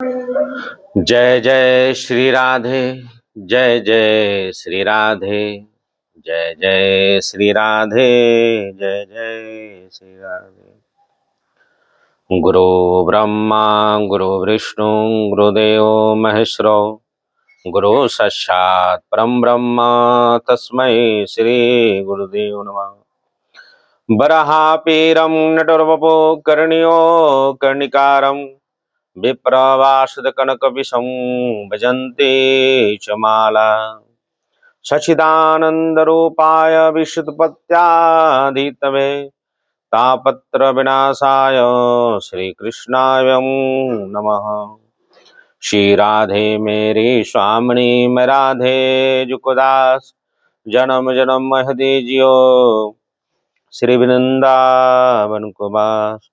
जय जय श्री राधे, जय जय श्री राधे, जय जय श्री राधे, जय जय श्री राधे। गुरु ब्रह्मा गुरु विष्णु गुरुदेव महेश्वरो गुरु साक्षात् परम ब्रह्म तस्मै श्री गुरुदेव नमः। वराहपीरं नटवरवपो कर्णियो कर्णिकारं विप्रवासितकनकविशं भजन्ते च माला। सच्चिदानन्दरूपाय विशुद्धपत्यादितवे तापत्रविनाशाय श्रीकृष्णाय नमः। श्री राधे मेरी स्वामिनी मैं राधे जुकुदास जन्म जन्म महदे जियो श्री वृंदावन को बास।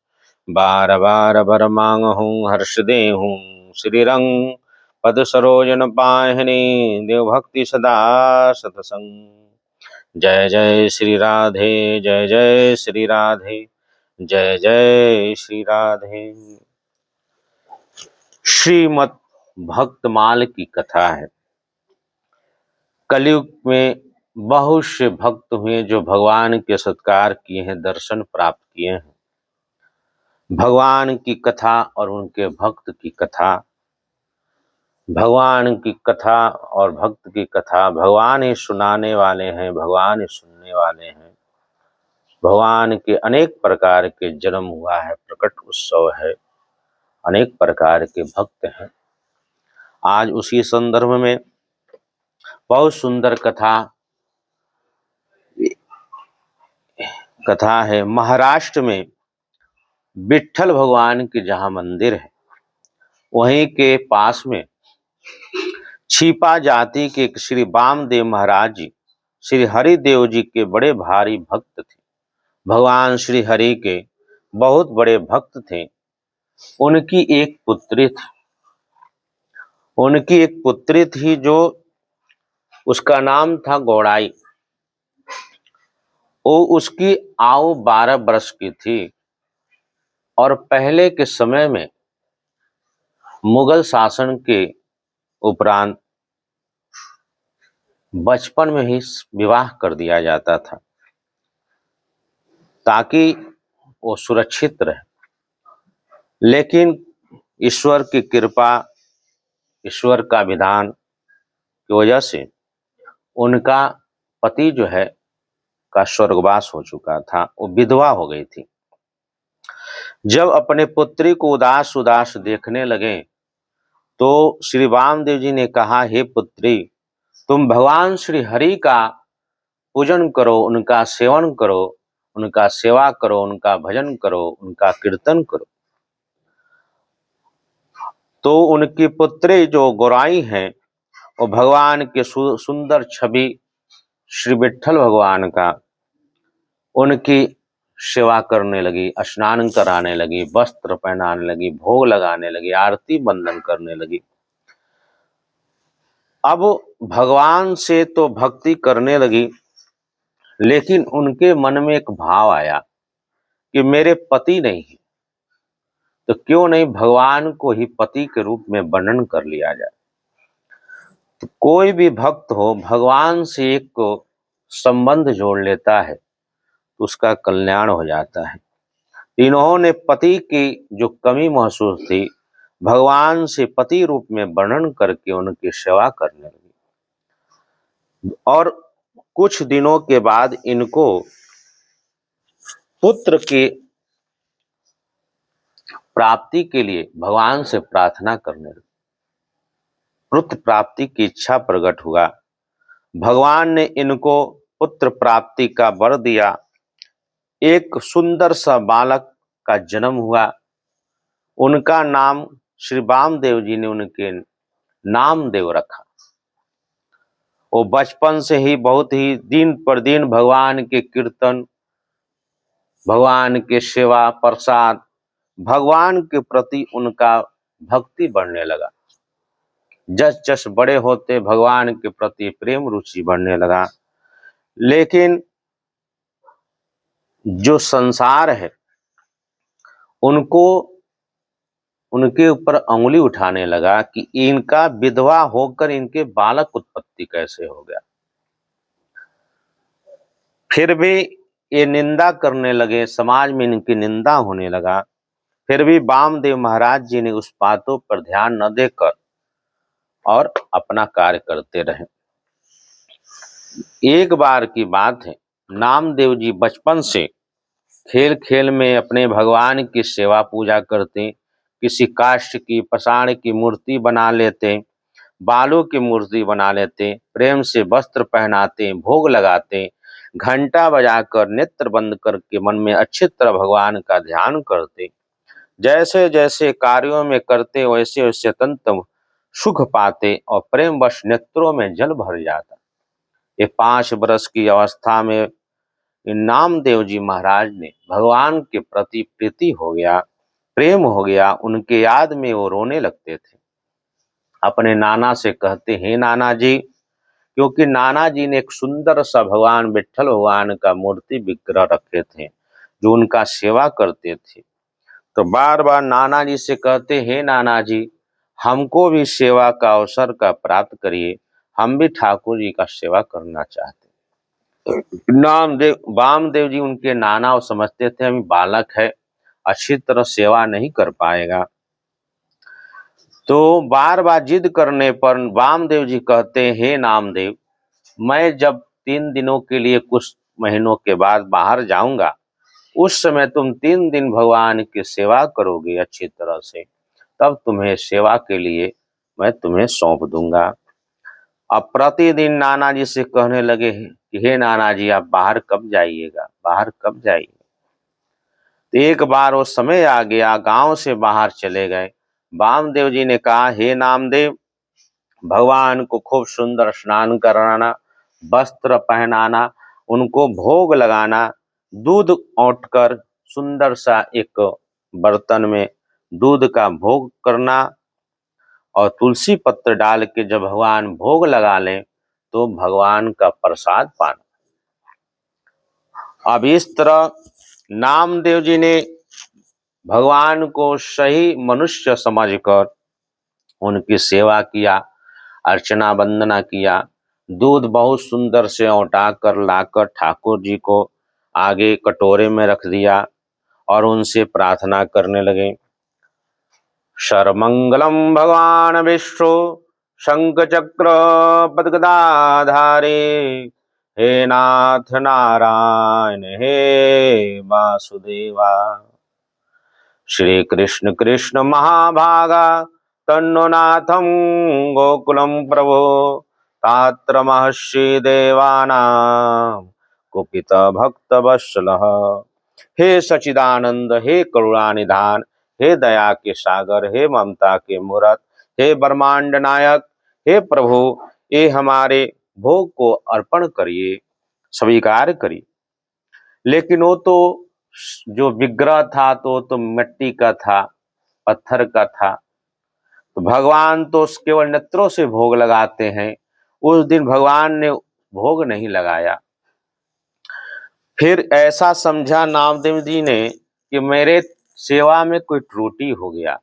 बार बार बर मांग हूँ हर्ष दे हूँ श्री रंग पद सरोजन पाहनी देव भक्ति सदा सतसंग। जय जय श्री राधे, जय जय श्री राधे, जय जय श्री राधे। श्रीमद् भक्तमाल की कथा है। कलयुग में बहुत से भक्त हुए जो भगवान के सत्कार किए हैं, दर्शन प्राप्त किए हैं। भगवान की कथा और उनके भक्त की कथा, भगवान की कथा और भक्त की कथा भगवान ही सुनाने वाले हैं, भगवान ही सुनने वाले हैं। भगवान के अनेक प्रकार के जन्म हुआ है, प्रकट उत्सव है, अनेक प्रकार के भक्त हैं। आज उसी संदर्भ में बहुत सुंदर कथा है। महाराष्ट्र में विट्ठल भगवान के जहाँ मंदिर है, वहीं के पास में छिपा जाति के श्री वामदेव महाराज जी श्री हरिदेव जी के बड़े भारी भक्त थे। भगवान श्री हरि के बहुत बड़े भक्त थे। उनकी एक पुत्री थी जो उसका नाम था गौड़ाई। वो उसकी आयु 12 वर्ष की थी और पहले के समय में मुगल शासन के उपरांत बचपन में ही विवाह कर दिया जाता था ताकि वो सुरक्षित रहे। लेकिन ईश्वर की कृपा, ईश्वर का विधान की वजह से उनका पति जो है का स्वर्गवास हो चुका था, वो विधवा हो गई थी। जब अपने पुत्री को उदास उदास देखने लगे तो श्री वामदेव जी ने कहा, हे पुत्री, तुम भगवान श्री हरि का पूजन करो, उनका सेवन करो, उनका सेवा करो, उनका भजन करो, उनका कीर्तन करो। तो उनकी पुत्री जो गौराई हैं, वो भगवान के सुंदर छवि श्री विट्ठल भगवान का उनकी सेवा करने लगी, स्नान कराने लगी, वस्त्र पहनाने लगी, भोग लगाने लगी, आरती बंदन करने लगी। अब भगवान से तो भक्ति करने लगी, लेकिन उनके मन में एक भाव आया कि मेरे पति नहीं है, तो क्यों नहीं भगवान को ही पति के रूप में वर्णन कर लिया जाए। तो कोई भी भक्त हो, भगवान से एक को संबंध जोड़ लेता है तो उसका कल्याण हो जाता है। इन्होंने पति की जो कमी महसूस थी, भगवान से पति रूप में वर्णन करके उनकी सेवा करने लगी। और कुछ दिनों के बाद इनको पुत्र की प्राप्ति के लिए भगवान से प्रार्थना करने लगी। पुत्र प्राप्ति की इच्छा प्रकट हुआ। भगवान ने इनको पुत्र प्राप्ति का वर दिया। एक सुंदर सा बालक का जन्म हुआ। उनका नाम श्री वामदेव जी ने उनके नामदेव रखा। वो बचपन से ही बहुत ही दिन पर दिन भगवान के कीर्तन, भगवान के सेवा, प्रसाद, भगवान के प्रति उनका भक्ति बढ़ने लगा। जस जस बड़े होते भगवान के प्रति प्रेम रुचि बढ़ने लगा। लेकिन जो संसार है उनको उनके ऊपर अंगुली उठाने लगा कि इनका विधवा होकर इनके बालक उत्पत्ति कैसे हो गया। फिर भी ये निंदा करने लगे, समाज में इनकी निंदा होने लगा। फिर भी वामदेव महाराज जी ने उस बातों पर ध्यान न देकर और अपना कार्य करते रहे। एक बार की बात है, नामदेव जी बचपन से खेल खेल में अपने भगवान की सेवा पूजा करते, किसी काष्ठ की पाषाण की मूर्ति बना लेते, बालों की मूर्ति बना लेते, प्रेम से वस्त्र पहनाते, भोग लगाते, घंटा बजाकर नेत्र बंद करके मन में अच्छी तरह भगवान का ध्यान करते। जैसे जैसे कार्यों में करते वैसे वैसे अत्यंत सुख पाते और प्रेम वश नेत्रों में जल भर जाता। ये 5 वर्ष की अवस्था में नामदेव जी महाराज ने भगवान के प्रति प्रीति हो गया, प्रेम हो गया। उनके याद में वो रोने लगते थे। अपने नाना से कहते, हे नाना जी, क्योंकि नाना जी ने एक सुंदर सा भगवान विट्ठल भगवान का मूर्ति विग्रह रखे थे जो उनका सेवा करते थे। तो बार बार नाना जी से कहते, हे नाना जी, हमको भी सेवा का अवसर का प्राप्त करिए, हम भी ठाकुर जी का सेवा करना चाहते। नामदेव वामदेव जी उनके नाना और समझते थे अभी बालक है, अच्छी तरह सेवा नहीं कर पाएगा। तो बार बार जिद करने पर वामदेव जी कहते, हे नामदेव, मैं जब 3 दिनों के लिए कुछ महीनों के बाद बाहर जाऊंगा, उस समय तुम 3 दिन भगवान की सेवा करोगे अच्छी तरह से, तब तुम्हें सेवा के लिए मैं तुम्हें सौंप दूंगा। अब प्रतिदिन नाना जी से कहने लगे कि हे नाना जी, आप बाहर कब जाइएगा, बाहर कब जाइएगा। तो एक बार वो समय आ गया, गांव से बाहर चले गए। वामदेव जी ने कहा, हे नामदेव, भगवान को खूब सुंदर स्नान कराना, वस्त्र पहनाना, उनको भोग लगाना, दूध औंटकर सुंदर सा एक बर्तन में दूध का भोग करना और तुलसी पत्र डाल के जब भगवान भोग लगा लें तो भगवान का प्रसाद पाना। अब इस तरह नामदेव जी ने भगवान को सही मनुष्य समझकर उनकी सेवा किया, अर्चना वंदना किया, दूध बहुत सुंदर से औटा कर लाकर ठाकुर जी को आगे कटोरे में रख दिया और उनसे प्रार्थना करने लगे। सर्वमंगलम भगवान विष्णु शंख चक्र पद्गदाधारे, हे नाथ नारायण हे वासुदेवा। श्री कृष्ण कृष्ण महाभागा तन्नो नाथं गोकुलम प्रभो, तात्र महर्षि देवानां कुपित भक्त वत्सलः। हे सचिदानंद, हे करुणा निधान, हे दया के सागर, हे ममता के मूरत, हे ब्रह्मांड नायक, हे प्रभु, ये हमारे भोग को अर्पण करिए, स्वीकार करिए। लेकिन वो तो जो विग्रह था तो मिट्टी का था, पत्थर का था। तो भगवान तो केवल नेत्रों से भोग लगाते हैं। उस दिन भगवान ने भोग नहीं लगाया। फिर ऐसा समझा नामदेव जी ने कि मेरे सेवा में कोई त्रुटि हो गया।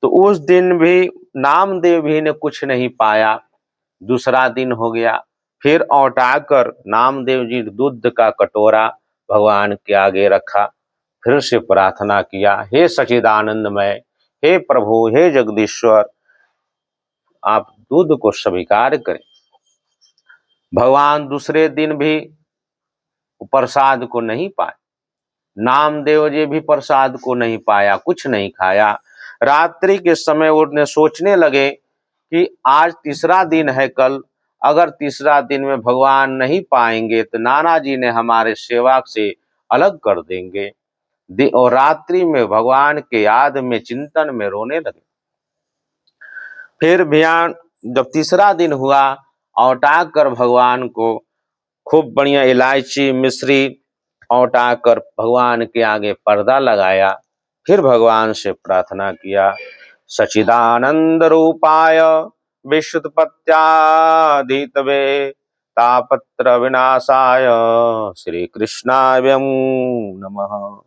तो उस दिन भी नामदेव भी ने कुछ नहीं पाया। दूसरा दिन हो गया, फिर औटाकर नामदेव जी दूध का कटोरा भगवान के आगे रखा, फिर से प्रार्थना किया, हे सच्चिदानंदमय, हे प्रभु, हे जगदीश्वर, आप दूध को स्वीकार करें। भगवान दूसरे दिन भी प्रसाद को नहीं पाए, नामदेव जी भी प्रसाद को नहीं पाया, कुछ नहीं खाया। रात्रि के समय उन्हें सोचने लगे कि आज तीसरा दिन है, कल अगर तीसरा दिन में भगवान नहीं पाएंगे तो नाना जी ने हमारे सेवा से अलग कर देंगे। और रात्रि में भगवान के याद में चिंतन में रोने लगे। फिर भैया जब तीसरा दिन हुआ, औटा कर भगवान को खूब बढ़िया इलायची मिश्री औटा कर भगवान के आगे पर्दा लगाया। फिर भगवान से प्रार्थना किया, सचिदानंद रूपाय विश्वोत्पत्त्यादितवे तापत्र विनाशाय श्री कृष्णाय नमः।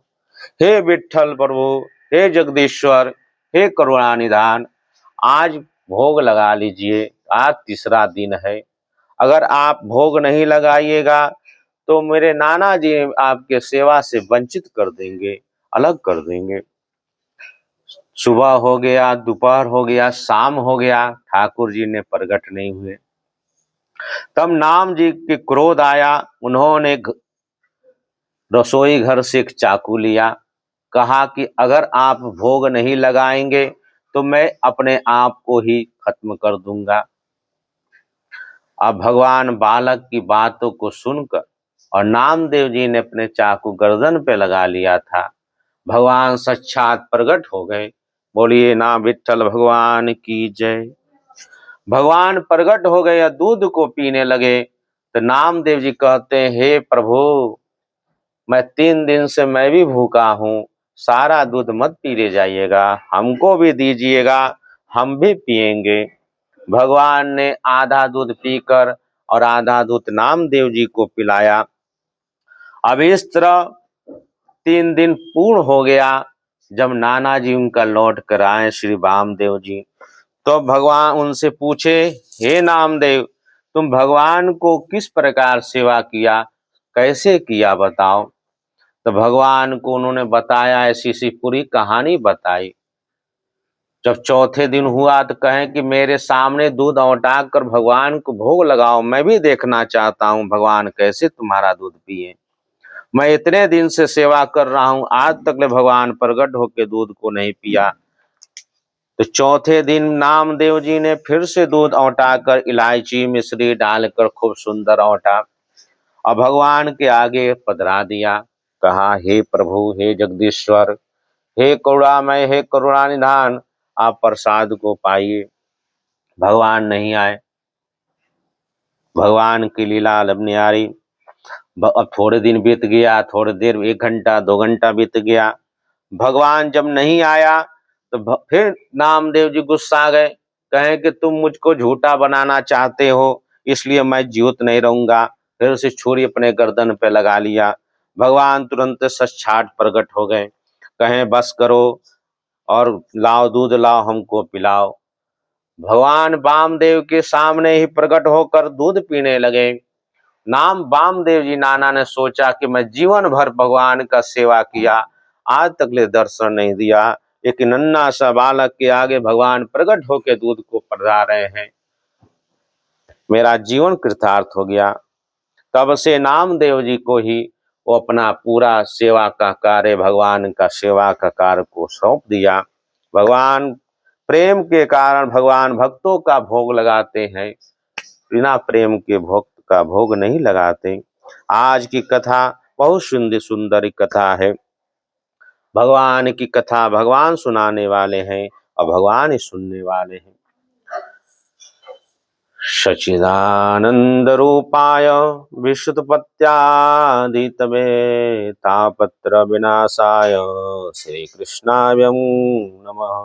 हे विठ्ठल प्रभु, हे जगदीश्वर, हे करुणा निधान, आज भोग लगा लीजिए, आज तीसरा दिन है। अगर आप भोग नहीं लगाइएगा तो मेरे नाना जी आपके सेवा से वंचित कर देंगे, अलग कर देंगे। सुबह हो गया, दोपहर हो गया, शाम हो गया, ठाकुर जी ने प्रकट नहीं हुए। तब नाम जी के क्रोध आया, उन्होंने रसोई घर से एक चाकू लिया, कहा कि अगर आप भोग नहीं लगाएंगे तो मैं अपने आप को ही खत्म कर दूंगा। अब भगवान बालक की बातों को सुनकर और नामदेव जी ने अपने चाकू गर्दन पे लगा लिया था, भगवान साक्षात प्रकट हो गए। बोलिए ना विठ्ठल भगवान की जय। भगवान प्रकट हो गए, दूध को पीने लगे तो नामदेव जी कहते हैं, हे प्रभु, मैं 3 दिन से मैं भी भूखा हूँ, सारा दूध मत पी ले जाइएगा, हमको भी दीजिएगा, हम भी पिएंगे। भगवान ने आधा दूध पीकर और आधा दूध नामदेव जी को पिलाया। अब इस तरह 3 दिन पूर्ण हो गया। जब नाना जी उनका लौट कर आए श्री वामदेव जी, तो भगवान उनसे पूछे, हे नामदेव, तुम भगवान को किस प्रकार सेवा किया, कैसे किया बताओ। तो भगवान को उन्होंने बताया, ऐसी सी पूरी कहानी बताई। जब चौथे दिन हुआ तो कहें कि मेरे सामने दूध औटा कर भगवान को भोग लगाओ, मैं भी देखना चाहता हूँ भगवान कैसे तुम्हारा दूध पिए। मैं इतने दिन से सेवा कर रहा हूँ, आज तक ले भगवान प्रकट होकर दूध को नहीं पिया। तो चौथे दिन नामदेव जी ने फिर से दूध औटा कर इलायची मिश्री डालकर खूब सुंदर औटा और भगवान के आगे पधरा दिया। कहा, हे प्रभु, हे जगदीश्वर, हे करुणामय, हे करुणा निधान, आप प्रसाद को पाइए। भगवान नहीं आए। भगवान की लीला अब न्यारी। अब थोड़े दिन बीत गया, थोड़ी देर, 1 घंटा 2 घंटा बीत गया, भगवान जब नहीं आया तो फिर नामदेव जी गुस्सा गए, कहें कि तुम मुझको झूठा बनाना चाहते हो, इसलिए मैं जीवित नहीं रहूंगा। फिर उसे छुरी अपने गर्दन पे लगा लिया। भगवान तुरंत साक्षात प्रकट हो गए, कहें बस करो और लाओ दूध, लाओ हमको पिलाओ। भगवान वामदेव के सामने ही प्रकट होकर दूध पीने लगे। नाम वामदेव जी नाना ने सोचा कि मैं जीवन भर भगवान का सेवा किया, आज तक ले दर्शन नहीं दिया, एक नन्हा सा बालक के आगे भगवान प्रकट होकर दूध को पिला रहे हैं, मेरा जीवन कृतार्थ हो गया। तब से नामदेव जी को ही वो अपना पूरा सेवा का कार्य, भगवान का सेवा का कार्य को सौंप दिया। भगवान प्रेम के कारण भगवान भक्तों का भोग लगाते हैं, बिना प्रेम के भक्त का भोग नहीं लगाते। आज की कथा बहुत सुंदर सुंदर कथा है। भगवान की कथा भगवान सुनाने वाले हैं और भगवान ही सुनने वाले हैं। सच्चिदानंद रूपाय विशुद्धपत्यादितवे तापत्र विनाशाय श्री कृष्णाय नमः।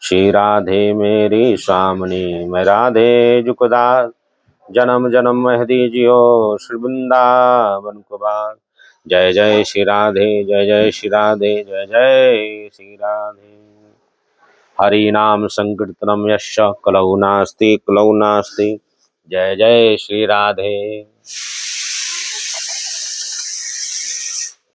श्री राधे मेरी स्वामिनी, मैं राधे जुकदास, जन्म जन्म महदी जियो श्री वृंदावन को बार। जय जय श्री राधे, जय जय श्री राधे, जय जय श्री राधे। हरि नाम संकीर्तनम यस्य कलौ नास्ति कलौ नास्ति। जय जय श्री राधे।